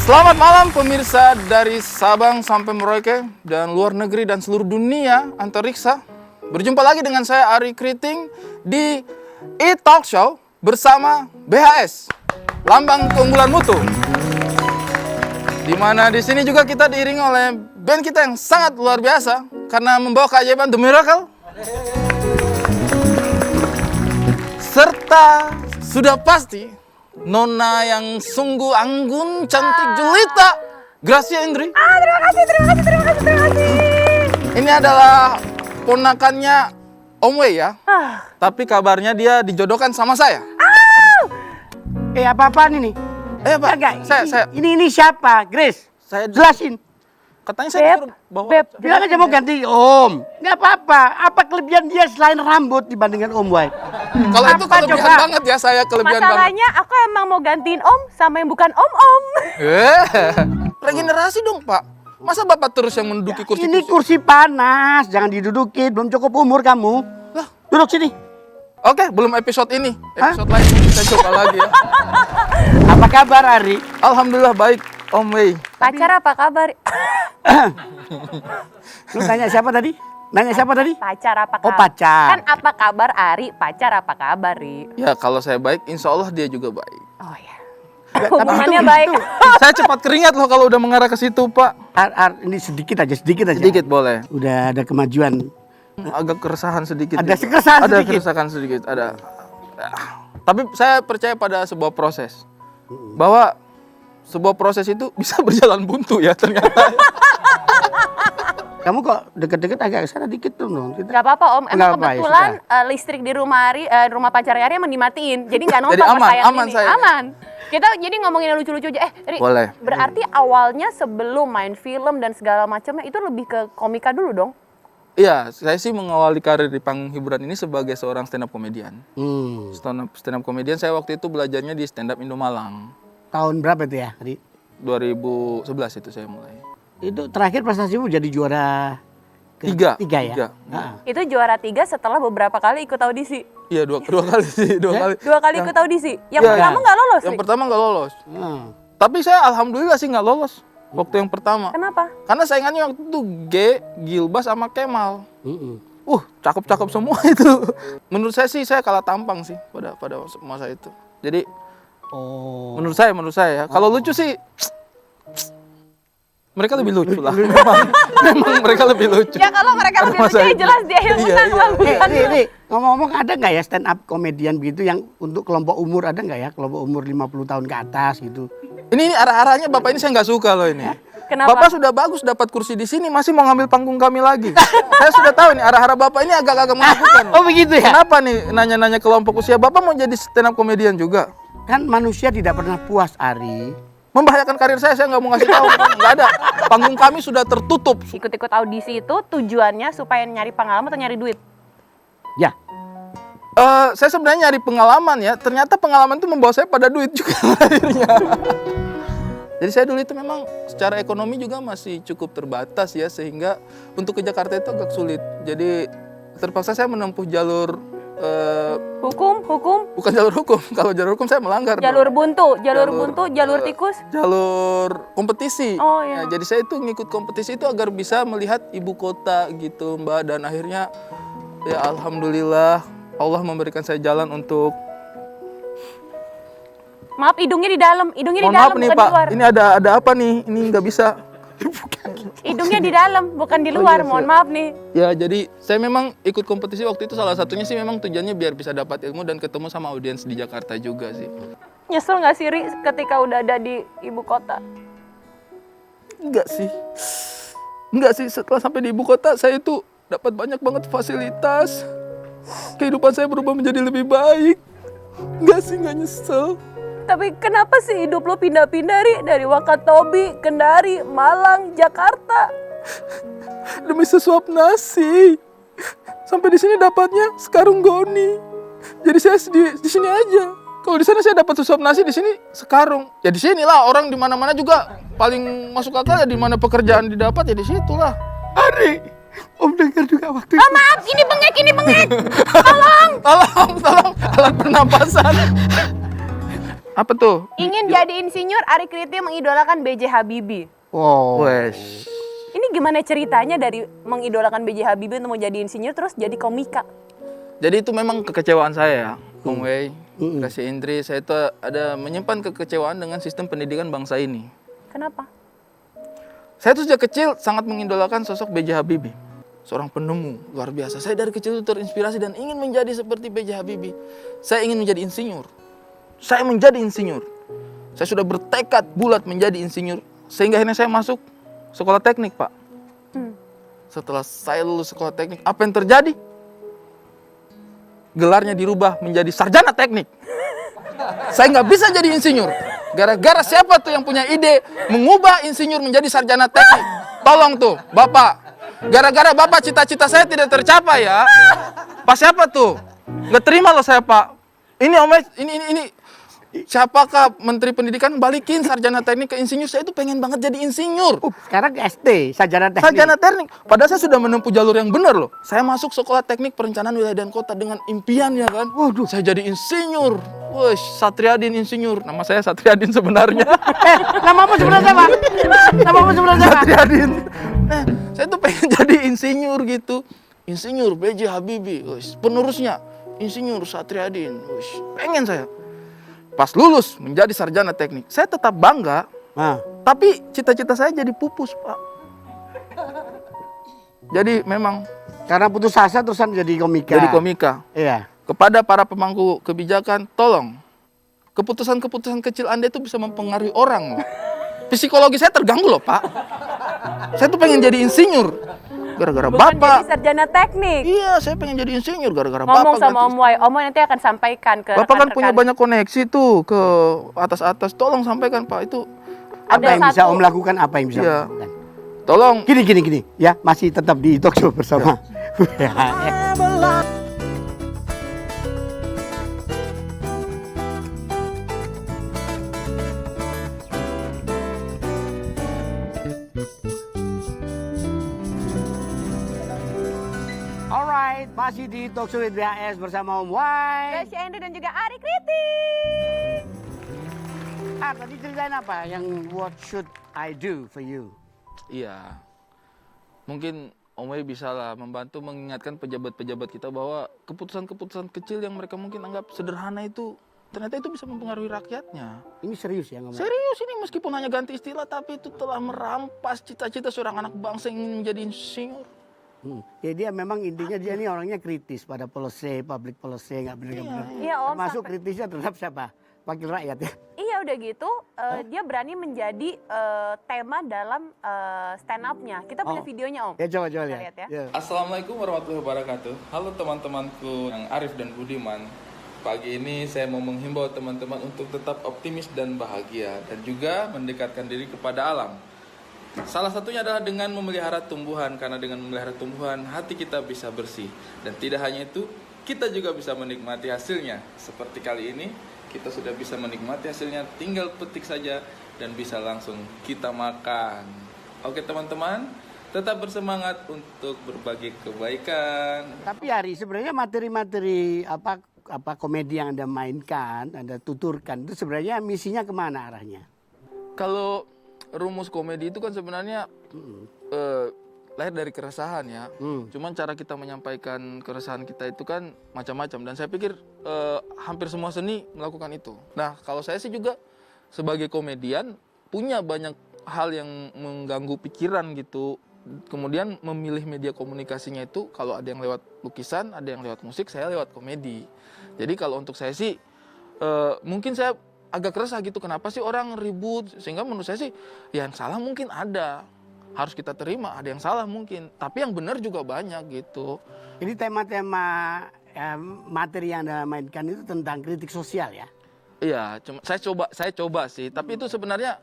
Selamat malam pemirsa dari Sabang sampai Merauke dan luar negeri dan seluruh dunia antariksa. Berjumpa lagi dengan saya Ari Kriting di E-Talk Show bersama BHS, Lambang Keunggulan Mutu. Di mana di sini juga kita diiringi oleh band kita yang sangat luar biasa karena membawa keajaiban The Miracle. Serta sudah pasti Nona yang sungguh anggun, cantik, jelita, Gracia Indri. Terima kasih. Ini adalah ponakannya Om Wei ya. Tapi kabarnya dia dijodohkan sama saya. Apa-apaan ini? Pak, Enggak, saya ini siapa? Grace, saya jelasin. katanya saya disuruh bawa. Bilang aja mau ganti Om. Nggak apa-apa. Apa kelebihan dia selain rambut dibandingkan Om Wai? Kalau itu Apa kelebihan coba? banget ya, saya kelebihan banget. Masalahnya aku emang mau gantiin Om sama yang bukan Om. Regenerasi dong Pak. Masa Bapak terus yang menduduki kursi? Ini kursi panas, jangan didudukin. Belum cukup umur kamu. Lah. Duduk sini. Oke, belum episode ini. Episode lain kita coba lagi ya. Apa kabar Ari? Alhamdulillah baik Om Wei. Pacar apa kabar? Lu tanya siapa tadi? Nanya siapa tadi? Pacar apa kabar? Oh, pacar. Kan apa kabar Ari? Pacar apa kabar Ri? Ya kalau saya baik, insya Allah dia juga baik. Oh ya. Tapi Hubungannya itu- baik. Saya cepat keringat loh kalau udah mengarah ke situ Pak. Ini sedikit aja. Sedikit boleh. Udah ada kemajuan. Agak keresahan sedikit. Ada juga. keresahan Ada sedikit. keresahan sedikit. Ada. Tapi saya percaya pada sebuah proses. Bahwa sebuah proses itu bisa berjalan buntu ya ternyata. Kamu kok deket-deket agak kesana dikit tuh dong. Gak apa-apa Om. Nggak Emang apa-apa, ya kebetulan listrik di rumah Ari, rumah pacar Ari emang dimatiin. Jadi nggak Jadi nonton aman, sayang aman ini. saya. Aman. Kita jadi ngomongin yang lucu-lucu aja. Ri, Boleh. berarti awalnya sebelum main film dan segala macamnya itu lebih ke komika dulu dong? Iya, saya sih mengawali karir di panggung hiburan ini sebagai seorang stand up komedian. Hmm. Stand up komedian saya waktu itu belajarnya di Stand Up Indo Malang. Tahun berapa itu ya, Ari? 2011 itu saya mulai. Itu terakhir prestasimu jadi juara Tiga. Tiga ya? Tiga. Itu juara 3 setelah beberapa kali ikut audisi. Iya, dua kali sih, dua kali. Dua kali ikut audisi. Yang Iya, pertama iya. nggak lolos. Yang Ri? pertama nggak lolos. Hmm. Tapi saya alhamdulillah sih nggak lolos waktu yang pertama. Kenapa? Karena saingannya waktu itu Gilbas sama Kemal. Mm-mm. Cakep-cakep semua itu. Menurut saya sih saya kalah tampang sih pada masa itu. Jadi Oh. menurut saya ya. Kalau lucu sih mereka lebih lucu lah. Memang mereka lebih lucu. Ya kalau mereka lebih Masa lucu ya itu. jelas dia yang Iya, menang iya. lah. bukan lu. Nih, ngomong-ngomong ada nggak ya stand up komedian begitu yang untuk kelompok umur, ada nggak ya kelompok umur 50 tahun ke atas gitu? Ini arah-arahnya Bapak ini saya nggak suka loh ini. Kenapa? Bapak sudah bagus dapat kursi di sini, masih mau ngambil panggung kami lagi. Saya sudah tahu nih arah-arah Bapak ini agak-agak menakutkan. Oh begitu ya? Kenapa nih nanya-nanya kelompok usia? Bapak mau jadi stand up komedian juga? Kan manusia tidak pernah puas, Ari. Membahayakan karir saya nggak mau ngasih tahu. Nggak ada. Panggung kami sudah tertutup. Ikut-ikut audisi itu tujuannya supaya nyari pengalaman atau nyari duit? Ya, Saya sebenarnya nyari pengalaman ya. Ternyata pengalaman itu membawa saya pada duit juga akhirnya. Jadi saya dulu itu memang secara ekonomi juga masih cukup terbatas ya. Sehingga untuk ke Jakarta itu agak sulit. Jadi terpaksa saya menempuh jalur Hukum? bukan jalur hukum. Kalau jalur hukum saya melanggar. Jalur dong. buntu? Jalur eh, tikus? Jalur kompetisi. Oh, iya. Nah, jadi saya itu ngikut kompetisi itu agar bisa melihat ibu kota gitu Mbak. Dan akhirnya ya alhamdulillah Allah memberikan saya jalan untuk. Maaf, hidungnya di dalam. Hidungnya di Mohon dalam, maaf nih bukan Pak, di luar. ini ada apa nih? Ini nggak bisa. Hidungnya di dalam, bukan di Oh, luar. iya, Mohon siap. maaf nih. Ya jadi saya memang ikut kompetisi waktu itu salah satunya sih memang tujuannya biar bisa dapat ilmu dan ketemu sama audiens di Jakarta juga sih. Nyesel nggak sih Ri ketika udah ada di ibu kota? Enggak sih setelah sampai di ibu kota saya itu dapat banyak banget fasilitas. Kehidupan saya berubah menjadi lebih baik. Nggak nyesel. Tapi kenapa sih hidup lo pindah-pindah Ri? Dari Wakatobi, Kendari, Malang, Jakarta. Demi sesuap nasi. Sampai di sini dapatnya sekarung goni. Jadi saya di sini aja. Kalau di sana saya dapat sesuap nasi, di sini sekarung. Ya di sinilah orang di mana-mana juga paling masuk akal ya di mana pekerjaan didapat ya di situlah. Ari, Om dengar juga waktu itu. Maaf, ini bengek. Tolong alat pernapasan. Apa tuh? Ingin jadi insinyur, Ari Kriting mengidolakan B.J. Habibie. Oh. Wes. Ini gimana ceritanya dari mengidolakan B.J. Habibie untuk mau jadi insinyur terus jadi komika? Jadi itu memang kekecewaan saya ya, Om Wei, Kasih Indri. Saya itu ada menyimpan kekecewaan dengan sistem pendidikan bangsa ini. Kenapa? Saya tuh sejak kecil sangat mengidolakan sosok B.J. Habibie. Seorang penemu luar biasa. Saya dari kecil itu terinspirasi dan ingin menjadi seperti B.J. Habibie. Saya ingin menjadi insinyur. Saya menjadi insinyur. Saya sudah bertekad bulat menjadi insinyur. Sehingga akhirnya saya masuk sekolah teknik, Pak. Setelah saya lulus sekolah teknik, apa yang terjadi? Gelarnya dirubah menjadi sarjana teknik. Saya nggak bisa jadi insinyur. Gara-gara siapa tuh yang punya ide mengubah insinyur menjadi sarjana teknik? Tolong tuh, Bapak. Gara-gara Bapak cita-cita saya tidak tercapai ya. Pak siapa tuh? Nggak terima loh saya, Pak. Ini Om, ini. Siapakah Menteri Pendidikan balikin sarjana teknik ke insinyur? Saya itu pengen banget jadi insinyur. Sekarang SD, sarjana teknik. Sarjana teknik. Padahal saya sudah menempuh jalur yang benar loh. Saya masuk sekolah teknik perencanaan wilayah dan kota dengan impian ya kan. Waduh. Saya jadi insinyur. Wih, Satriadin insinyur. Nama saya Satriadin sebenarnya. Namamu sebenarnya apa? Namamu sebenarnya apa? Satriadin. Saya tuh pengen jadi insinyur gitu. Insinyur B.J. Habibie. Wih, penerusnya Insinyur Satriadin. Wih, pengen saya. Pas lulus menjadi sarjana teknik, saya tetap bangga. Nah. Tapi cita-cita saya jadi pupus, Pak. Jadi memang Karena putus asa terusan jadi komika. jadi komika. Iya. Kepada para pemangku kebijakan, tolong. Keputusan-keputusan kecil Anda itu bisa mempengaruhi orang. Loh. Psikologi saya terganggu loh, Pak. Saya tuh pengen jadi insinyur. Gara-gara Bukan Bapak. jadi sarjana teknik. Iya, saya pengen jadi insinyur gara-gara Ngomong Bapak. sama Om Wai, Om Wai nanti akan sampaikan ke Bapak kan punya rekan-rekan. banyak koneksi tuh ke atas-atas. Tolong sampaikan, Pak. Itu Apa yang bisa satu. Om lakukan? Apa yang bisa Iya. Om lakukan? tolong. Gini. Ya, masih tetap di talk show bersama. Alright, masih di talk show with BHS bersama Om Wai. Gracia Indri dan juga Ari Kriting. Tadi ceritain apa? Yang what should I do for you? Iya. Mungkin Om Wei bisa lah membantu mengingatkan pejabat-pejabat kita bahwa keputusan-keputusan kecil yang mereka mungkin anggap sederhana itu ternyata itu bisa mempengaruhi rakyatnya. Ini serius ya ngomong? Serius ini meskipun hanya ganti istilah tapi itu telah merampas cita-cita seorang anak bangsa yang ingin menjadi insinyur. Ya dia memang intinya dia ini orangnya kritis pada policy, public policy, nggak benar-benar. Iya Om. Termasuk kritisnya terhadap siapa? Wakil rakyat ya. Iya udah gitu, dia berani menjadi tema dalam stand up-nya. Kita punya videonya Om. Ya coba Kita lihat. lihat ya. Ya. Assalamualaikum warahmatullahi wabarakatuh. Halo teman-temanku yang Arif dan Budiman. Pagi ini saya mau menghimbau teman-teman untuk tetap optimis dan bahagia dan juga mendekatkan diri kepada alam. Salah satunya adalah dengan memelihara tumbuhan, karena dengan memelihara tumbuhan hati kita bisa bersih. Dan tidak hanya itu, kita juga bisa menikmati hasilnya. Seperti kali ini, kita sudah bisa menikmati hasilnya, tinggal petik saja dan bisa langsung kita makan. Oke teman-teman, tetap bersemangat untuk berbagi kebaikan. Tapi Ari, sebenarnya materi-materi apa komedi yang Anda mainkan, Anda tuturkan itu sebenarnya misinya kemana arahnya? Kalau rumus komedi itu kan sebenarnya lahir dari keresahan ya. Cuman cara kita menyampaikan keresahan kita itu kan macam-macam. Dan saya pikir hampir semua seni melakukan itu. Nah kalau saya sih juga sebagai komedian punya banyak hal yang mengganggu pikiran gitu. Kemudian memilih media komunikasinya itu kalau ada yang lewat lukisan, ada yang lewat musik, saya lewat komedi. Jadi kalau untuk saya sih mungkin saya agak resah gitu, kenapa sih orang ribut, sehingga menurut saya sih yang salah mungkin ada, harus kita terima, ada yang salah mungkin, tapi yang benar juga banyak gitu. Ini tema-tema materi yang Anda mainkan itu tentang kritik sosial ya? Iya, saya coba sih, tapi itu sebenarnya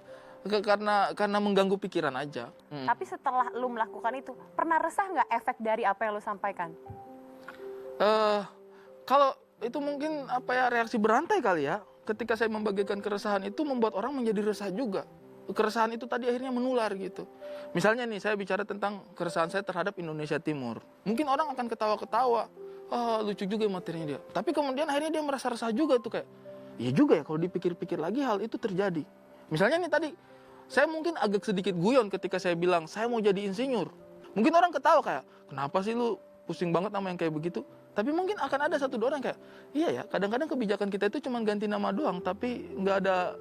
karena mengganggu pikiran aja. Tapi setelah lu melakukan itu, pernah resah nggak efek dari apa yang lu sampaikan? Kalau itu mungkin reaksi berantai kali ya. Ketika saya membagikan keresahan itu membuat orang menjadi resah juga. Keresahan itu tadi akhirnya menular gitu. Misalnya nih saya bicara tentang keresahan saya terhadap Indonesia Timur. Mungkin orang akan ketawa-ketawa. Lucu juga materinya dia. Tapi kemudian akhirnya dia merasa resah juga tuh kayak, Iya juga ya, kalau dipikir-pikir lagi hal itu terjadi. Misalnya nih tadi, saya mungkin agak sedikit guyon ketika saya bilang, saya mau jadi insinyur. Mungkin orang ketawa kayak, kenapa sih lu pusing banget sama yang kayak begitu? Tapi mungkin akan ada 1-2 orang kayak, iya ya, kadang-kadang kebijakan kita itu cuma ganti nama doang, tapi nggak ada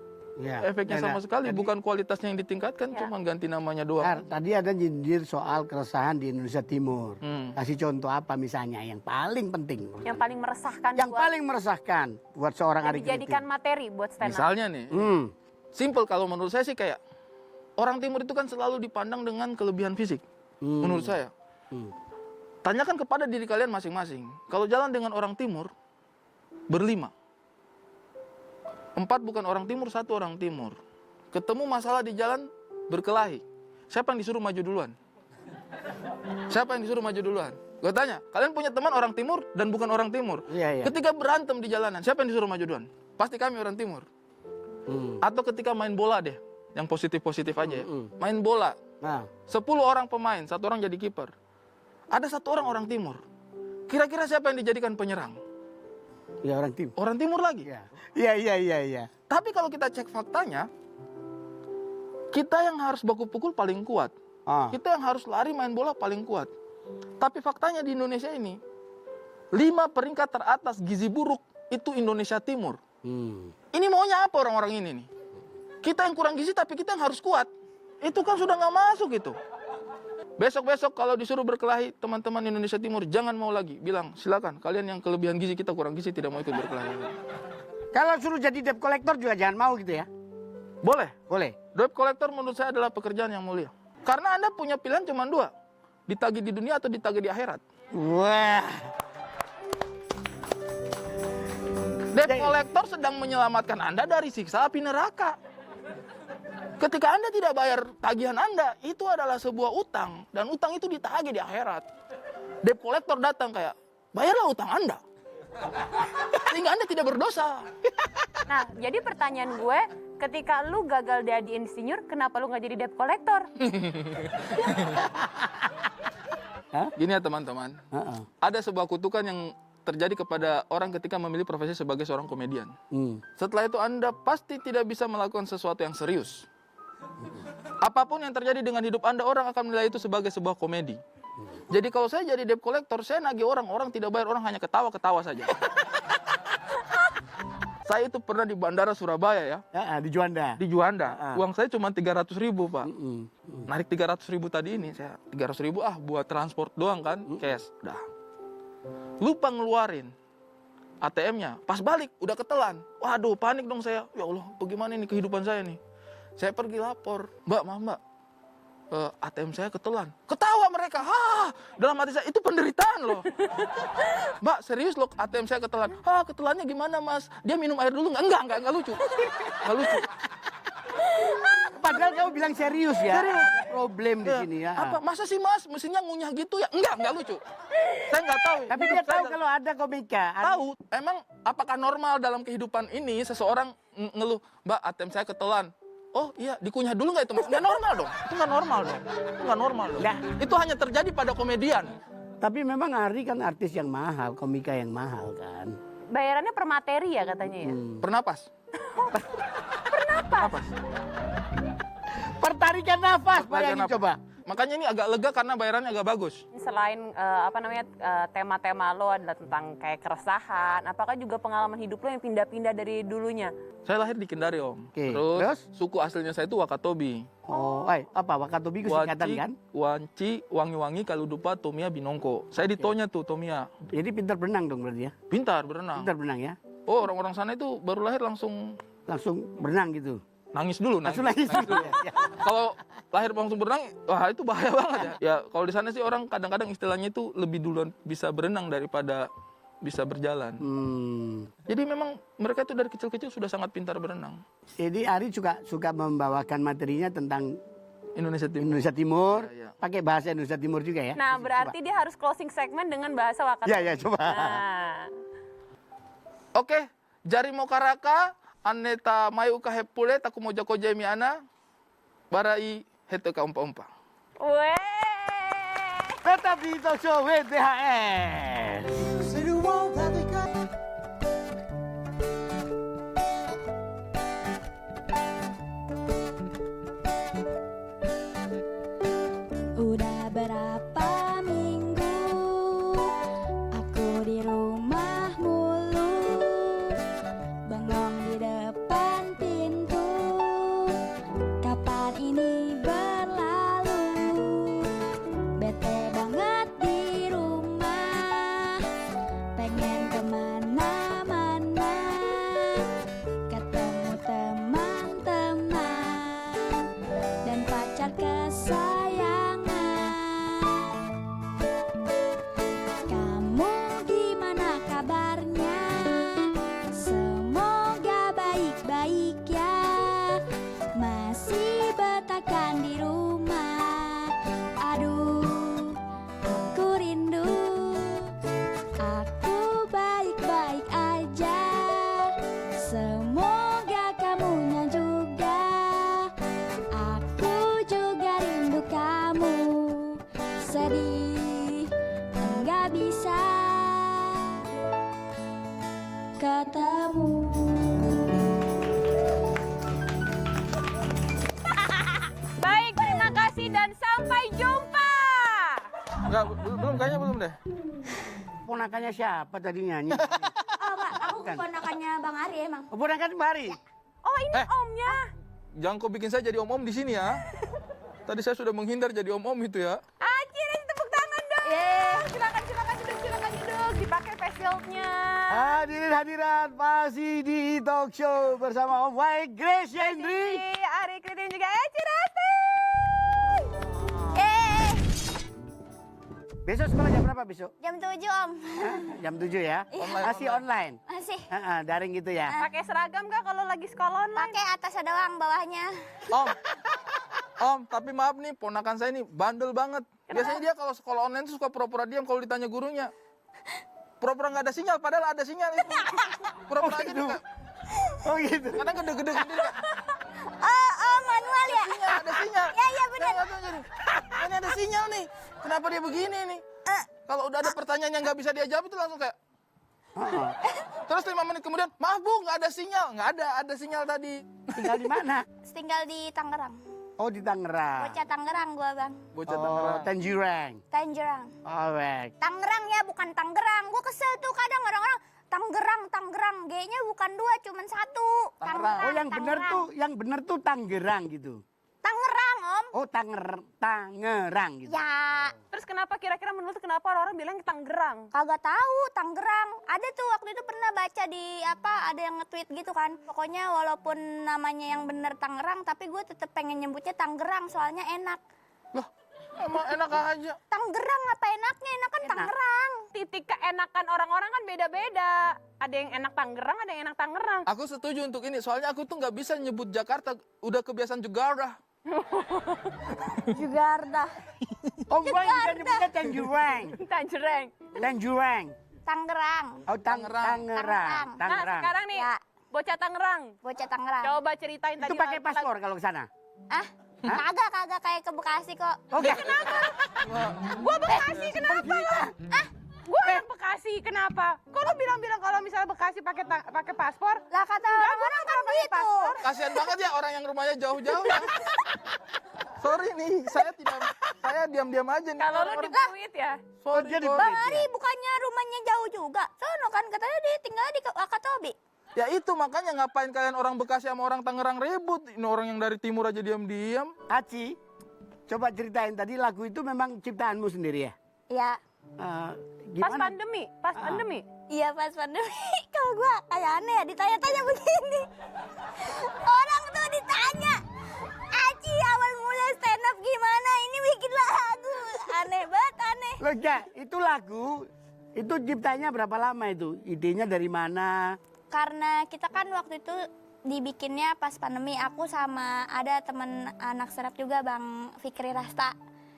efeknya sama sekali. Bukan kualitasnya yang ditingkatkan, cuma ganti namanya doang. Tadi ada nyindir soal keresahan di Indonesia Timur. Kasih contoh apa misalnya yang paling penting? Yang paling meresahkan Yang paling meresahkan buat seorang Ari Kriting. dijadikan materi buat stand up. Misalnya nih, simple kalau menurut saya sih kayak, orang Timur itu kan selalu dipandang dengan kelebihan fisik. Menurut saya. Tanyakan kepada diri kalian masing-masing. Kalau jalan dengan orang Timur, 5. 4 bukan orang Timur, 1 orang Timur. Ketemu masalah di jalan, berkelahi. Siapa yang disuruh maju duluan? Siapa yang disuruh maju duluan? Gue tanya, kalian punya teman orang Timur dan bukan orang Timur. Iya. Ketika berantem di jalanan, siapa yang disuruh maju duluan? Pasti kami orang Timur. Atau ketika main bola deh, yang positif-positif aja ya. Main bola, 10 orang pemain, 1 orang jadi kiper. Ada 1 orang Timur. Kira-kira siapa yang dijadikan penyerang? Ya orang Timur. Orang Timur lagi. Iya. Tapi kalau kita cek faktanya, kita yang harus baku pukul paling kuat. Kita yang harus lari main bola paling kuat. Tapi faktanya di Indonesia ini, 5 peringkat teratas gizi buruk itu Indonesia Timur. Ini maunya apa orang-orang ini nih? Kita yang kurang gizi tapi kita yang harus kuat. Itu kan sudah nggak masuk itu. Besok-besok kalau disuruh berkelahi teman-teman Indonesia Timur, jangan mau lagi. Bilang, silakan kalian yang kelebihan gizi, kita kurang gizi, tidak mau ikut berkelahi. Kalau suruh jadi debt collector juga jangan mau gitu ya. Boleh. Debt Collector menurut saya adalah pekerjaan yang mulia. Karena Anda punya pilihan cuma 2. Ditagih di dunia atau ditagih di akhirat. Wah. Debt collector sedang menyelamatkan Anda dari siksa api neraka. Ketika Anda tidak bayar tagihan Anda, itu adalah sebuah utang. Dan utang itu ditagih di akhirat. Debt collector datang kayak, bayarlah utang Anda. Sehingga Anda tidak berdosa. Nah, jadi pertanyaan gue, ketika lu gagal jadi insinyur, kenapa lu nggak jadi debt collector? Gini ya teman-teman. Ada sebuah kutukan yang terjadi kepada orang ketika memilih profesi sebagai seorang komedian. Setelah itu Anda pasti tidak bisa melakukan sesuatu yang serius. Apapun yang terjadi dengan hidup Anda, orang akan menilai itu sebagai sebuah komedi. Jadi kalau saya jadi debt collector, saya nagih orang tidak bayar, orang hanya ketawa-ketawa saja. Saya itu pernah di Bandara Surabaya ya. Di Juanda. Di Juanda. Uang saya cuma 300.000 Pak. Narik 300.000 tadi ini, saya 300.000 buat transport doang kan, cash. Dah. Lupa ngeluarin ATM-nya. Pas balik, udah ketelan. Waduh, panik dong saya. Ya Allah, bagaimana ini kehidupan saya nih? Saya pergi lapor, Mbak, ATM saya ketelan. Ketawa mereka, dalam hati saya, itu penderitaan loh. Mbak, serius loh ATM saya ketelan. Ketelannya gimana mas? Dia minum air dulu? Enggak lucu. Enggak lucu. Padahal kamu bilang serius ya. Serius. Problem di sini ya. Apa? Masa sih mas, mesinnya ngunyah gitu ya? Enggak lucu. Saya nggak tahu. Tapi dia tahu kalau ada komika. Tahu. Emang apakah normal dalam kehidupan ini seseorang ngeluh, Mbak, ATM saya ketelan. Oh iya, dikunyah dulu nggak itu mas? Nggak normal dong. Itu nggak normal dong. Nggak. Itu hanya terjadi pada komedian. Tapi memang Ari kan artis yang mahal, komika yang mahal kan. Bayarannya per materi ya katanya ya? Pernapas. Pertarikan nafas, bayangin Nafas. coba. Makanya ini agak lega karena bayarannya agak bagus. Selain tema-tema lo adalah tentang kayak keresahan, apakah juga pengalaman hidup lo yang pindah-pindah dari dulunya? Saya lahir di Kendari om. Oke. Terus suku aslinya saya itu Wakatobi. Oh, apa Wakatobi singkatan kan? Wanci, Wangi-Wangi, Kaludupa, Tomia, Binongko. Saya di Tonya tuh, Tomia. Jadi pintar berenang dong berarti ya? Pintar berenang. Pintar berenang ya? Oh, orang-orang sana itu baru lahir langsung Langsung berenang gitu. nangis dulu. Langsung nangis dulu. Ya. Kalau lahir langsung berenang, wah itu bahaya banget ya. Ya kalau di sana sih orang kadang-kadang istilahnya itu lebih duluan bisa berenang daripada bisa berjalan. Jadi memang mereka itu dari kecil-kecil sudah sangat pintar berenang. Jadi Ari juga suka membawakan materinya tentang Indonesia Timur. Indonesia Timur, Ya. pakai bahasa Indonesia Timur juga ya? Nah, berarti dia harus closing segmen dengan bahasa Wakatobi. Ya, coba. Nah, Oke, jari mokaraka, aneta mayu kahepule, taku mojako jemi ana, barai heto ka umpa-umpa. weh. Tetap di Talk Show WTHS. C'est le monde avec un... padamu. Baik, terima kasih dan sampai jumpa. Enggak, belum kayaknya belum deh. Ponakannya siapa tadi nyanyi? Oh enggak, aku Bukan. keponakannya Bang Ari emang. Oh, ponakan Bari. Oh, ini omnya. Jangan kau bikin saya jadi om-om di sini ya. Tadi saya sudah menghindar jadi om-om itu ya. Akhirnya tepuk tangan dong. Yeay. Silakan duduk. Dipakai face shieldnya. Hadirin hadirat masih di talk show bersama Om Wai, Grace Yendri. Ari Kriting juga Eci Rasti. Besok sekolah jam berapa besok? Jam 7 Om. Hah? Jam 7 ya? Online, Masih online? Masih. Daring gitu ya? Pakai seragam gak kalau lagi sekolah online? Pakai atasnya doang, bawahnya. Om, tapi maaf nih, ponakan saya ini bandel banget. Biasanya dia kalau sekolah online tuh suka pura-pura diam kalau ditanya gurunya. Pura-pura nggak ada sinyal, padahal ada sinyal itu. Pura-pura aja dia kayak, Oh gitu? kadang gede-gede sendiri kayak, Oh, manual ya? ada sinyal. Ya, benar. Dia nggak tahu jadi, ini ada sinyal nih. Kenapa dia begini nih? Kalau udah ada pertanyaan yang nggak bisa dia jawab itu langsung kayak, terus 5 menit kemudian, maaf bu, nggak ada sinyal. Nggak ada sinyal tadi. Tinggal di mana? Tinggal di Tangerang. Oh di Tangerang. Bocah Tangerang gua, Bang. Bocah Oh, Tangerang. Tangerang. Tangerang. Alright. Tangerang ya, bukan Tangerang. Gua kesel tuh kadang orang-orang Tangerang. G-nya bukan 2, cuman 1. Tangerang. Oh yang bener tuh Tangerang gitu. Tangerang, Om. Oh Tangerang gitu. Ya, Terus kenapa kira-kira menurut kenapa orang-orang bilang Tangerang? kagak tahu Tangerang. Ada tuh waktu itu pernah baca di ada yang nge-tweet gitu kan. Pokoknya walaupun namanya yang bener Tangerang, tapi gue tetep pengen nyebutnya Tangerang soalnya enak. Loh, emang enak aja. Tangerang apa enaknya? Enak kan Tangerang. Titik keenakan orang-orang kan beda-beda. Ada yang enak Tangerang, ada yang enak Tangerang. Aku setuju untuk ini, soalnya aku tuh nggak bisa nyebut Jakarta, udah kebiasaan Jakarta. Jakarta. Oh gue bisa nyebutnya Tangerang. Tangerang. Tangerang. Tangerang. Oh Tangerang. Tangerang. Nah, Tangerang. sekarang nih, Ya. bocah Tangerang. Bocah Tangerang. Coba ceritain Itu tadi. pakai paspor kalau ke sana? Ah, kagak kayak ke Bekasi kok. Oke. Gua Bekasi, kenapa lo? Gua orang Bekasi, kenapa? Kok lo bilang-bilang kalau misalnya Bekasi pakai paspor? Lah kata orang-orang kan gitu. Kasihan banget ya orang yang rumahnya jauh-jauh ya. Sorry nih, saya diam-diam aja nih. Kalau lo di Orang-orang- Pluit ya. Sorry, dia di sorry. Bang Ari bukannya rumahnya jauh juga. Sono kan katanya dia tinggal di Wakatobi. Ya itu makanya ngapain kalian orang Bekasi sama orang Tangerang ribut? Ini orang yang dari timur aja diam-diam. Aci, coba ceritain tadi lagu itu memang ciptaanmu sendiri ya? Ya, Pas Gimana? pandemi. iya pas pandemi. Kalau gua kayak aneh ya ditanya-tanya begini. Orang tuh ditanya, Aci awal mulai stand up gimana? Ini bikin lagu. Aneh banget, aneh. Loh ya, itu lagu, itu ciptanya berapa lama itu? Idenya dari mana? Karena kita kan waktu itu dibikinnya pas pandemi. Aku sama ada temen anak stand up juga, Bang Fikri Rasta.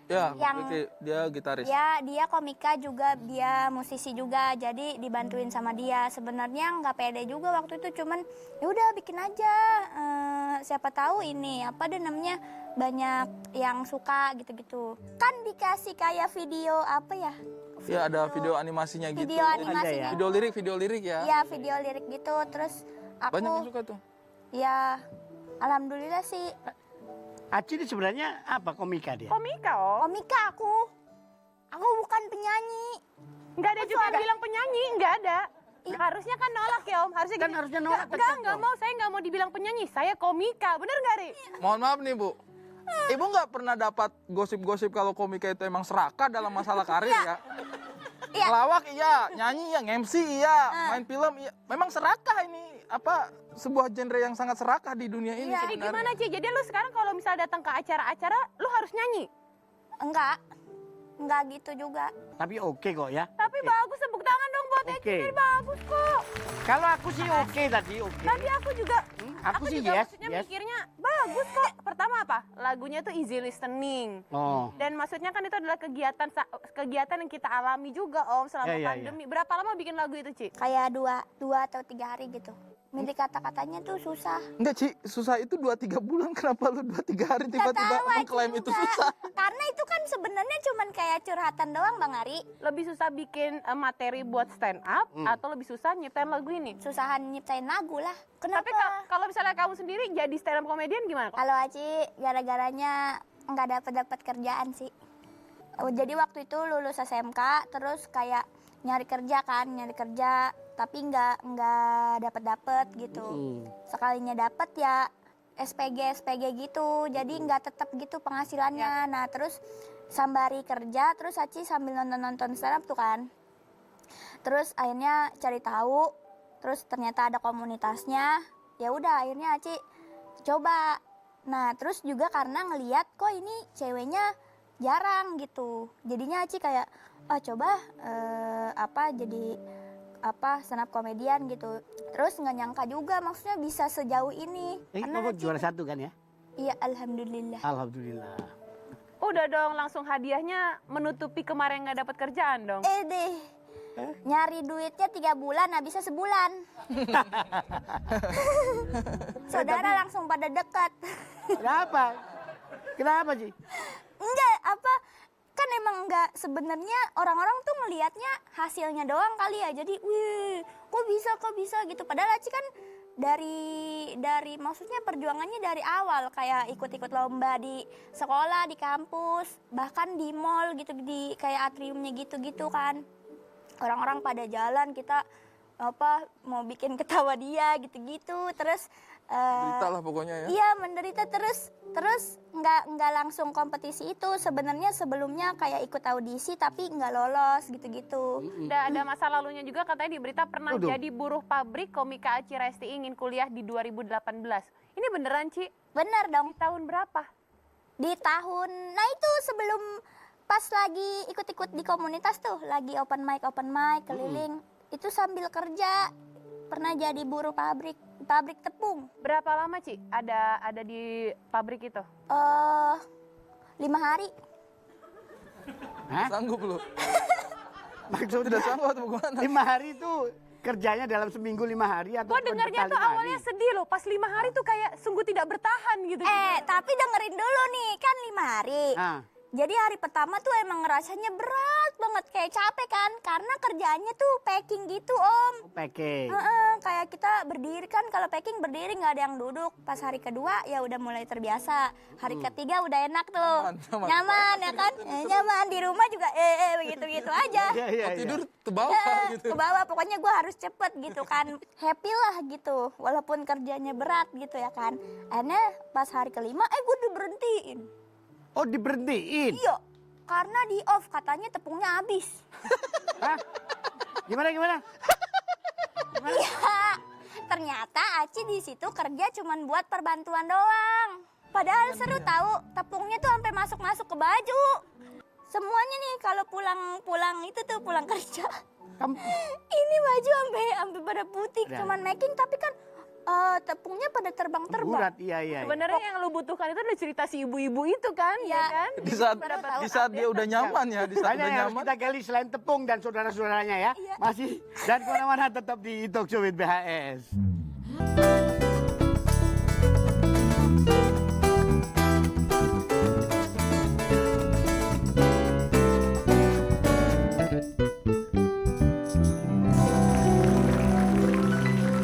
Ya, Yang- Vicky, dia gitaris. Ya, dia komika juga, dia musisi juga. Jadi dibantuin sama dia. Sebenarnya nggak pede juga waktu itu, cuman ya udah bikin aja. Siapa tahu ini apa deh namanya banyak yang suka gitu-gitu. Kan dikasih kayak video apa ya? Ya ada video animasinya gitu. Video animasinya. Ada ya? Video lirik ya. Ya, video lirik gitu. Terus aku Banyak yang suka tuh. ya alhamdulillah sih Aci ini sebenarnya apa komika dia? Komika, oh. komika aku. Aku bukan penyanyi. Nggak ada juga yang bilang penyanyi, nggak ada. Harusnya kan nolak ya Om, harusnya Kan gini. harusnya nolak, Nggak tegas dong. mau, saya nggak mau dibilang penyanyi, saya komika, bener nggak Ri? Mohon maaf nih Bu. Ibu nggak pernah dapat gosip-gosip kalau komika itu emang serakah dalam masalah karir ya? Iya. Ngelawak iya, nyanyi iya, MC iya, main film iya. Memang serakah ini apa sebuah genre yang sangat serakah di dunia ini Jadi sebenarnya. gimana Ci? Jadi lu sekarang kalau misalnya datang ke acara-acara, lu harus nyanyi. Enggak gitu juga. Tapi oke kok ya. Tapi Oke. bagus, tepuk tangan dong buat Eci, Oke. jadi bagus kok. Kalau aku sih oke tadi, oke. Tadi aku juga, Aku sih juga yes, maksudnya yes. mikirnya bagus kok. Pertama apa? Lagunya tuh easy listening. Oh, Dan maksudnya kan itu adalah kegiatan yang kita alami juga Om selama Ya, ya, pandemi. Berapa lama bikin lagu itu Ci? Kayak dua atau 3 hari gitu. milih kata-katanya tuh susah. Enggak, Ci, susah itu 2-3 bulan. Kenapa lu 2-3 hari tiba-tiba Nggak tahu, Aci mengklaim itu juga. susah? Karena itu kan sebenarnya cuman kayak curhatan doang Bang Ari. Lebih susah bikin materi buat stand up atau lebih susah nyiptain lagu ini? Susahan nyiptain lagu lah. Kenapa? Tapi kalau misalnya kamu sendiri jadi stand up comedian gimana? Kalau Aci gara-garanya nggak dapat kerjaan sih. Jadi waktu itu lulus SMK terus kayak nyari kerja, tapi nggak dapat gitu. Sekalinya dapat ya SPG gitu, jadi nggak tetap gitu penghasilannya. Nah terus sambari kerja, terus Aci sambil nonton stand up tuh kan. Terus akhirnya cari tahu, terus ternyata ada komunitasnya. Ya udah akhirnya Aci coba. Nah terus juga karena ngelihat kok ini ceweknya jarang gitu, jadinya Aci kayak coba jadi stand up komedian gitu. Terus nggak nyangka juga maksudnya bisa sejauh ini. Kamu juara 1 kan ya? Iya alhamdulillah. Alhamdulillah. Udah dong, langsung hadiahnya menutupi kemarin nggak dapat kerjaan dong. Deh nyari duitnya 3 bulan, habisnya sebulan. Saudara langsung pada dekat. Kenapa sih? Enggak, kan emang enggak, sebenarnya orang-orang tuh ngelihatnya hasilnya doang kali ya. Jadi, wih, kok bisa gitu. Padahal Aci kan dari maksudnya perjuangannya dari awal kayak ikut-ikut lomba di sekolah, di kampus, bahkan di mall gitu, di kayak atriumnya gitu-gitu kan. Orang-orang pada jalan, kita mau bikin ketawa dia gitu-gitu. Terus Cerita lah pokoknya ya. iya menderita terus nggak langsung kompetisi itu. Sebenarnya sebelumnya kayak ikut audisi tapi nggak lolos gitu-gitu. Ada masa lalunya juga, katanya di berita pernah jadi buruh pabrik. Komika Aci Resti ingin kuliah di 2018. Ini beneran, Ci? Bener dong. Di tahun berapa? Di tahun, nah itu sebelum pas lagi ikut-ikut di komunitas tuh, lagi open mic keliling, itu sambil kerja pernah jadi buruh pabrik tepung. Berapa lama, Ci? Ada di pabrik itu? 5 hari. Hah? Sanggup lu? Maksudnya Tidak sanggup atau bagaimana? 5 hari itu kerjanya dalam seminggu 5 hari atau Gue dengarnya tuh awalnya sedih loh, pas 5 hari tuh kayak sungguh tidak bertahan gitu. Tapi dengerin dulu nih, kan 5 hari. Jadi hari pertama tuh emang ngerasanya berat banget, kayak capek kan, karena kerjaannya tuh packing gitu Om. Packing. Kayak kita berdiri kan, kalau packing berdiri nggak ada yang duduk. Pas hari kedua ya udah mulai terbiasa. Hari ketiga udah enak tuh, nyaman ya kan, nyaman di rumah juga begitu aja. Iya. Tidur ke bawah gitu. Ke bawah, pokoknya gue harus cepet gitu kan, happy lah gitu, walaupun kerjanya berat gitu ya kan. Akhirnya pas hari kelima, gue diberhentiin. Oh diberhentiin? Iya, karena di off katanya tepungnya habis. Hah? Gimana? Iya, ternyata Aci di situ kerja cuman buat perbantuan doang. Padahal seru tahu, tepungnya tuh sampai masuk ke baju. Semuanya nih kalau pulang kerja. Ini baju sampai pada putih, cuman making tapi kan tepungnya pada terbang-terbang. Burat, iya. Sebenarnya yang lu butuhkan itu adalah cerita si ibu-ibu itu kan, ya kan? Di saat dia udah nyaman ya, di saat Banyak udah yang harus nyaman. kita gali selain tepung dan saudara-saudaranya ya. Iya. Masih dan kemana-mana tetap di Talk Show with BHS.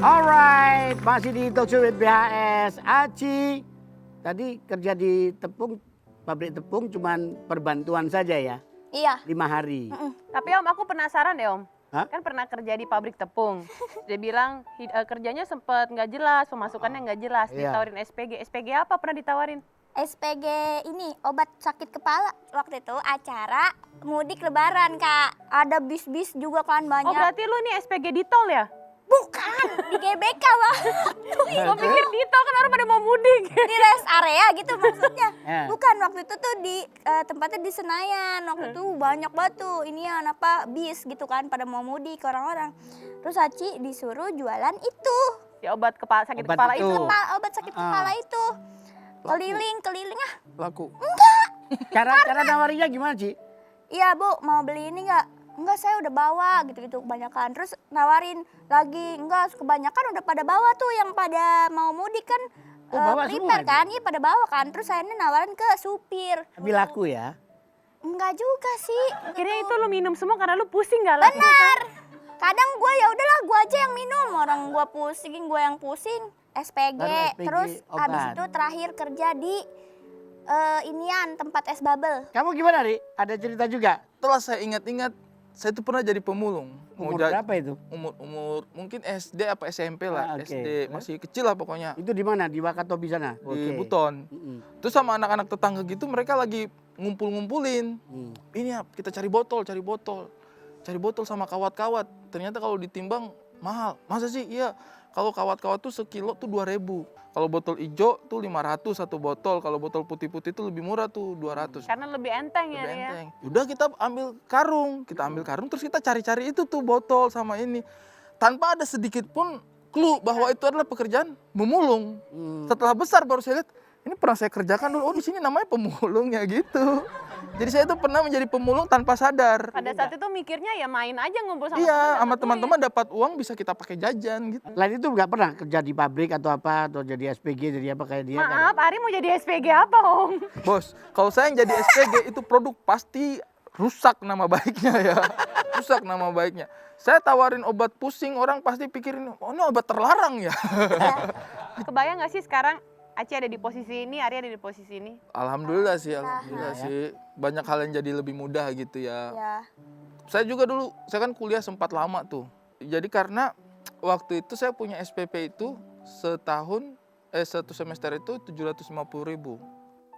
Alright, masih di Talk Show with BHS. Aci tadi kerja di pabrik tepung cuman perbantuan saja ya? Iya. 5 hari. Tapi Om, aku penasaran deh Om. Hah? Kan pernah kerja di pabrik tepung. Dia bilang kerjanya sempet nggak jelas, pemasukannya nggak jelas. Iya. Ditawarin SPG. SPG apa pernah ditawarin? SPG ini obat sakit kepala. Waktu itu acara mudik lebaran Kak. Ada bis-bis juga kan banyak. Oh berarti lu nih SPG di tol ya? Bukan, di GBK Bang. Gue pikir di tol kan orang pada mau mudik. Di rest area gitu maksudnya. Ya. Bukan, waktu itu tuh di tempatnya di Senayan. Waktu itu banyak banget tuh inian bis gitu kan pada mau mudik orang-orang. Terus Aci disuruh jualan itu. Ya obat sakit Obat kepala itu. itu. Obat sakit kepala itu. Keliling Laku. Cara nawarinya gimana Ci? Iya Bu, mau beli ini nggak? enggak saya udah bawa gitu-gitu kebanyakan. Terus nawarin lagi, enggak kebanyakan udah pada bawa tuh yang pada mau mudik kan. Oh, bawa semua prepare itu? kan, iya pada bawa kan. Terus saya ini nawarin ke supir. Tapi laku ya. Enggak juga sih. Akhirnya itu lu minum semua karena lu pusing gak lah? Benar. Kadang gue ya udahlah gue aja yang minum, orang gue pusing, gue yang pusing. SPG, Baru SPG, terus habis obat. itu terakhir kerja di inian tempat es bubble. Kamu gimana, Ri? Ada cerita juga? Setelah saya ingat-ingat, saya itu pernah jadi pemulung. Umur ja- berapa itu? Umur mungkin SD apa SMP lah, Oke. SD masih kecil lah pokoknya. Itu di mana? Di Wakatobi sana? Di Buton. Terus sama anak-anak tetangga gitu mereka lagi ngumpul-ngumpulin. Ini ya, kita cari botol sama kawat-kawat. Ternyata kalau ditimbang mahal. Masa sih? Iya. Kalau kawat-kawat tuh sekilo tuh 2.000. Kalau botol hijau tuh 500 satu botol. Kalau botol putih-putih tuh lebih murah tuh 200. Karena lebih enteng ya, Lebih Ria. enteng. Udah kita ambil karung terus kita cari-cari itu tuh botol sama ini. Tanpa ada sedikit pun clue bahwa itu adalah pekerjaan memulung. Setelah besar baru saya lihat, ini pernah saya kerjakan dulu. Oh, di sini namanya pemulung ya gitu. Jadi saya tuh pernah menjadi pemulung tanpa sadar. Pada saat itu mikirnya ya main aja ngumpul sama Iya, sama teman-teman dapat uang bisa kita pakai jajan gitu. Lain itu nggak pernah kerja di pabrik atau apa, atau jadi SPG, jadi apa kayak dia kan? Maaf, Ari mau jadi SPG apa, Om? Bos, kalau saya yang jadi SPG itu produk pasti rusak nama baiknya ya. Rusak nama baiknya. Saya tawarin obat pusing, orang pasti pikirin, oh ini obat terlarang ya. Kebayang gak sih sekarang Aci ada di posisi ini, Ari ada di posisi ini? Alhamdulillah sih. Banyak hal yang jadi lebih mudah gitu ya. Ya. Saya juga dulu, saya kan kuliah sempat lama tuh. Jadi karena waktu itu saya punya SPP itu satu semester itu 750.000.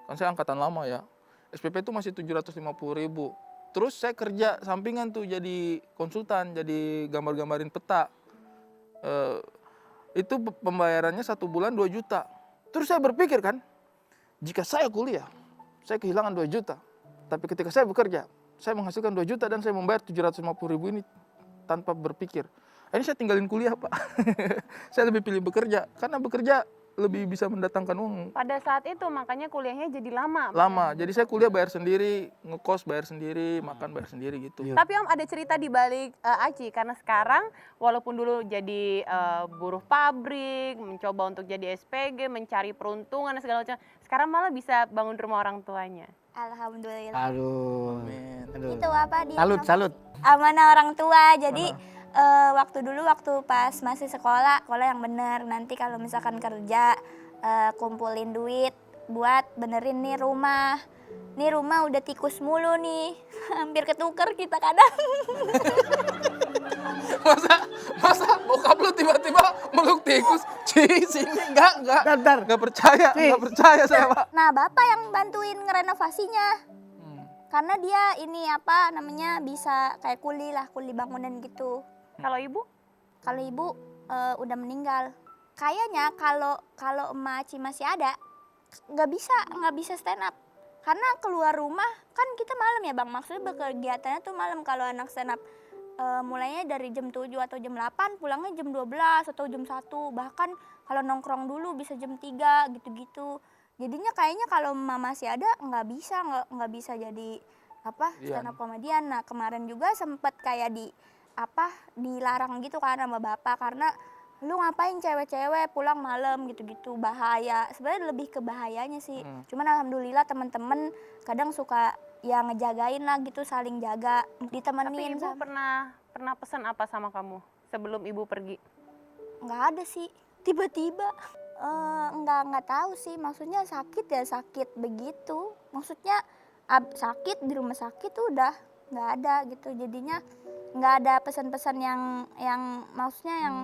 Kan saya angkatan lama ya. SPP itu masih 750.000. Terus saya kerja sampingan tuh jadi konsultan, jadi gambar-gambarin peta. Itu pembayarannya 1 bulan 2 juta. Terus saya berpikir kan, jika saya kuliah, saya kehilangan 2 juta. Tapi ketika saya bekerja, saya menghasilkan 2 juta dan saya membayar 750.000 ini tanpa berpikir. Ini saya tinggalin kuliah, Pak. Saya lebih pilih bekerja, karena bekerja lebih bisa mendatangkan uang. Pada saat itu makanya kuliahnya jadi lama. Lama, jadi saya kuliah bayar sendiri, ngekos bayar sendiri, makan bayar sendiri gitu. Tapi Om ada cerita di balik Aci karena sekarang walaupun dulu jadi buruh pabrik, mencoba untuk jadi SPG, mencari peruntungan dan segala macam, sekarang malah bisa bangun rumah orang tuanya. Alhamdulillah. Aduh. Aduh. Itu apa dia? Salut. Amanah orang tua. Jadi waktu pas masih sekolah yang bener. Nanti kalau misalkan kerja kumpulin duit buat benerin nih rumah. Nih rumah udah tikus mulu nih. Hampir ketuker kita kadang. Masa bokap lu tiba-tiba meluk tikus? Sini enggak percaya, enggak percaya saya, Pak. Nah, bapak yang bantuin ngerenovasinya. Karena dia ini apa namanya bisa kayak kuli bangunan gitu. Kalau ibu? Kalau ibu udah meninggal. Kayaknya kalau emak Aci masih ada, nggak bisa stand up. Karena keluar rumah kan kita malam ya Bang. Maksudnya berkegiatannya tuh malam kalau anak stand up. Mulainya dari jam 7 atau jam 8, pulangnya jam 12 atau jam 1. Bahkan kalau nongkrong dulu bisa jam 3 gitu-gitu. Jadinya kayaknya kalau emak masih ada nggak bisa jadi stand up komedian. Nah, kemarin juga sempet kayak dilarang gitu kan sama bapak karena lu ngapain cewek-cewek pulang malam gitu-gitu, bahaya. Sebenarnya lebih ke bahayanya sih. Cuman alhamdulillah teman-teman kadang suka ya ngejagain lah gitu, saling jaga, ditemenin. Tapi ibu pernah pesan apa sama kamu sebelum ibu pergi? Nggak ada sih, tiba-tiba nggak tahu sih, maksudnya sakit begitu. Maksudnya sakit di rumah sakit tuh udah nggak ada gitu, jadinya nggak ada pesan-pesan yang maksudnya yang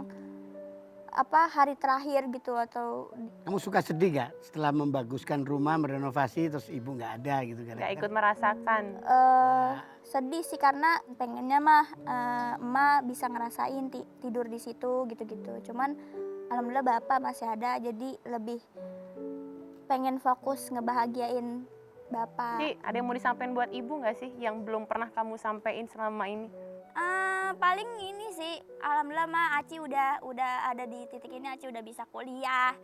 hari terakhir gitu atau. Kamu suka sedih gak setelah membaguskan rumah, merenovasi, terus ibu nggak ada gitu kan? Gak ikut merasakan? Sedih sih karena pengennya mah emak bisa ngerasain tidur di situ gitu-gitu. Cuman alhamdulillah bapak masih ada, jadi lebih pengen fokus ngebahagiain bapak. Ci, ada yang mau disampaikan buat ibu nggak sih yang belum pernah kamu sampaikan selama ini? Paling ini sih, alhamdulillah mah Aci udah ada di titik ini. Aci udah bisa kuliah,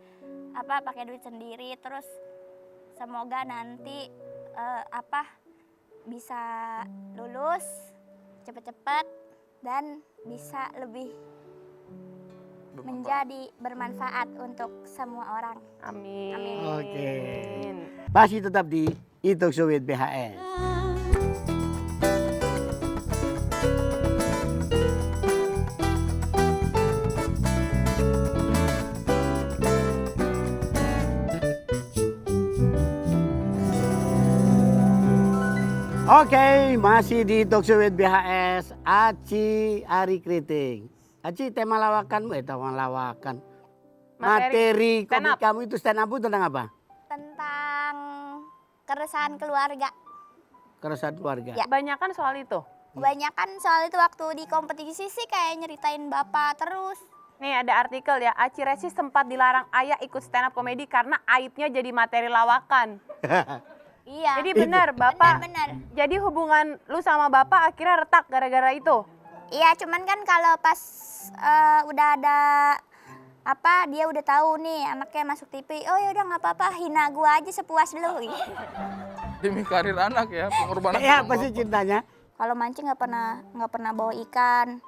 pakai duit sendiri. Terus semoga nanti bisa lulus, cepet-cepet dan bisa lebih menjadi bermanfaat untuk semua orang. Amin. Oke. Masih tetap di E-Talk Show with BHS. Oke, masih di Talk Show with BHS, Aci Ari Kriting. Aci, tema lawakan. Materi stand komik up. kamu itu stand up itu tentang apa? Tentang keresahan keluarga. Keresahan keluarga. Ya. Kebanyakan soal itu. Kebanyakan soal itu waktu di kompetisi sih kayak nyeritain bapak terus. Nih ada artikel ya, Aci Resi sempat dilarang ayah ikut stand up komedi karena aibnya jadi materi lawakan. Iya. Jadi benar Bapak, Benar. jadi hubungan lu sama Bapak akhirnya retak gara-gara itu? Iya, cuman kan kalau pas udah ada apa dia udah tahu nih anaknya masuk TV, oh ya udah nggak apa-apa, hina gua aja sepuas lu. Demi karir anak ya, pengorbanan. Ya, apa sih cintanya? Kalau mancing nggak pernah bawa ikan.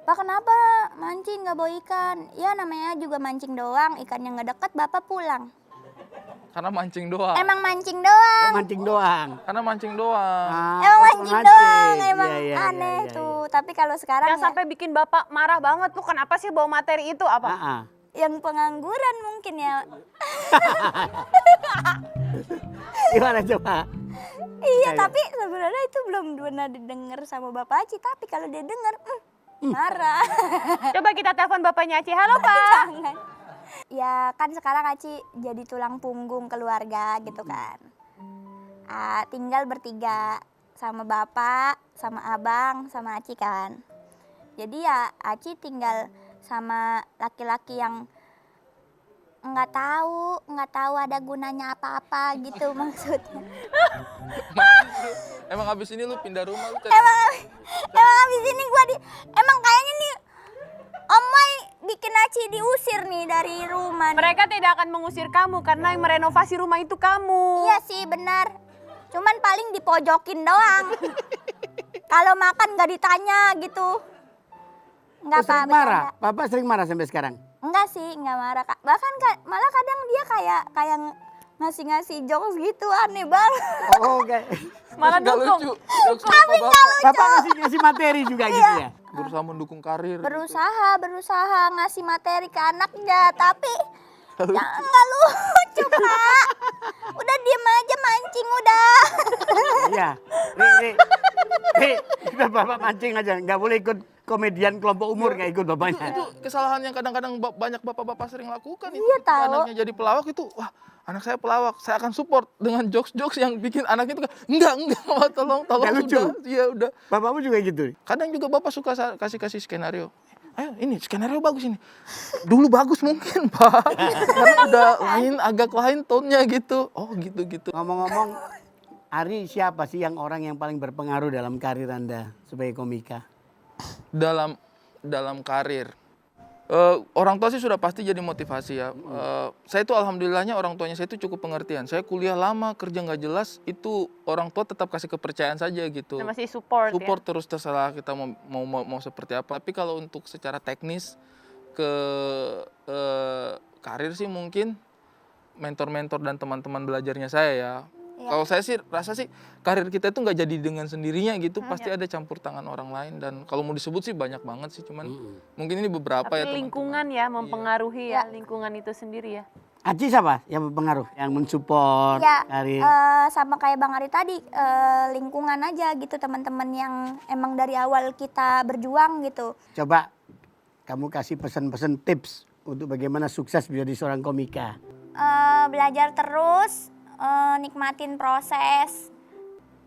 Pak kenapa mancing nggak bawa ikan? Ya namanya juga mancing doang, ikannya nggak deket, bapak pulang. Karena mancing doang. Emang mancing doang. Mancing doang. Karena mancing doang. Emang mancing doang, emang Iya, iya, aneh iya, iya. tuh. Tapi kalau sekarang Yang ya, sampai bikin Bapak marah banget tuh kenapa sih bawa materi itu apa? Ah. yang pengangguran mungkin ya. Gimana coba? Iya, tapi sebenarnya itu belum pernah didengar sama Bapak Aci. Tapi kalau dia dengar, marah. Coba kita telepon Bapaknya Aci, halo Pak. Jangan. Ya kan sekarang Aci jadi tulang punggung keluarga gitu kan. Tinggal bertiga sama bapak, sama abang, sama Aci kan. Jadi ya Aci tinggal sama laki-laki yang nggak tahu ada gunanya apa-apa gitu maksudnya. Emang abis ini lu pindah rumah lu cari. Emang abis ini emang kayaknya nih Om Mai bikin Aci diusir nih dari rumah. Nih. Mereka tidak akan mengusir kamu karena yang merenovasi rumah itu kamu. Iya sih benar. Cuman paling dipojokin doang. Kalau makan nggak ditanya gitu. Nggak Sering apa-apa. marah? Bapak sering marah sampai sekarang? Enggak sih, nggak marah Kak. Bahkan malah kadang dia kayak ngasih jokes gitu, aneh banget. Oh, oke. Malah Nggak dukung. lucu. Jokes apa, Bapak? Bapak ngasih materi juga gitu ya? Berusaha mendukung karir. Berusaha ngasih materi ke anaknya, tapi ya nggak lucu Kak. Udah diem aja mancing udah. Iya. Kita bapak mancing aja, nggak boleh ikut komedian kelompok umur, nggak ikut bapaknya. Itu kesalahan yang kadang-kadang banyak bapak-bapak sering lakukan itu. Iya, Ketika tahu. anaknya jadi pelawak itu, wah anak saya pelawak, saya akan support dengan jokes-jokes yang bikin anaknya itu enggak, Wah, tolong Nggak lucu. udah. Iya udah. Bapakmu juga gitu? Kadang juga bapak suka kasih skenario. Ayo ini skenario bagus ini. Dulu bagus mungkin Pak. Sekarang udah agak lain tone-nya gitu. Oh gitu. Ngomong-ngomong, Ari siapa sih orang yang paling berpengaruh dalam karir Anda sebagai komika? Dalam karir. Orang tua sih sudah pasti jadi motivasi ya. Saya itu alhamdulillahnya orang tuanya saya itu cukup pengertian. Saya kuliah lama, kerja nggak jelas, itu orang tua tetap kasih kepercayaan saja gitu. Masih support ya. Terus terserah kita mau seperti apa. Tapi kalau untuk secara teknis ke karir sih mungkin mentor-mentor dan teman-teman belajarnya saya ya. Iya. Kalau saya sih rasa sih karir kita itu nggak jadi dengan sendirinya gitu, pasti ada campur tangan orang lain dan kalau mau disebut sih banyak banget sih, cuman mungkin ini beberapa Tapi ya teman-teman. lingkungan ya mempengaruhi ya, lingkungan itu sendiri ya. Aci siapa yang berpengaruh, yang mensupport Ya, karir? sama kayak Bang Ari tadi, lingkungan aja gitu, teman-teman yang emang dari awal kita berjuang gitu. Coba kamu kasih pesan-pesan tips untuk bagaimana sukses menjadi seorang komika. Belajar terus, nikmatin proses,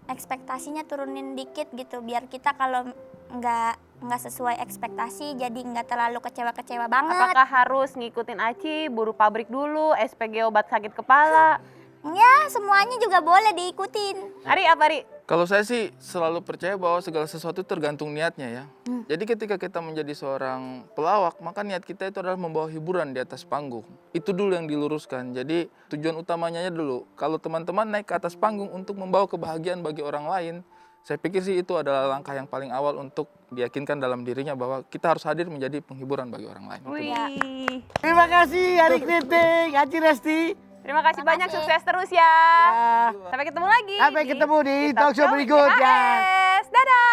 ekspektasinya turunin dikit gitu, biar kita kalau nggak sesuai ekspektasi jadi nggak terlalu kecewa banget. Apakah harus ngikutin Aci, buruh pabrik dulu, SPG obat sakit kepala? Ya semuanya juga boleh diikutin. Ari apa Ari? Kalau saya sih selalu percaya bahwa segala sesuatu tergantung niatnya ya. Jadi ketika kita menjadi seorang pelawak, maka niat kita itu adalah membawa hiburan di atas panggung. Itu dulu yang diluruskan. Jadi tujuan utamanya dulu, kalau teman-teman naik ke atas panggung untuk membawa kebahagiaan bagi orang lain, Saya pikir sih itu adalah langkah yang paling awal untuk diyakinkan dalam dirinya bahwa kita harus hadir menjadi penghiburan bagi orang lain. Wih. Terima kasih Ari Kriting, Aci Resti. Terima kasih banyak, kasih. sukses terus ya. Ya. Sampai ketemu lagi. Sampai ketemu di talk show berikutnya. BHS. Dadah.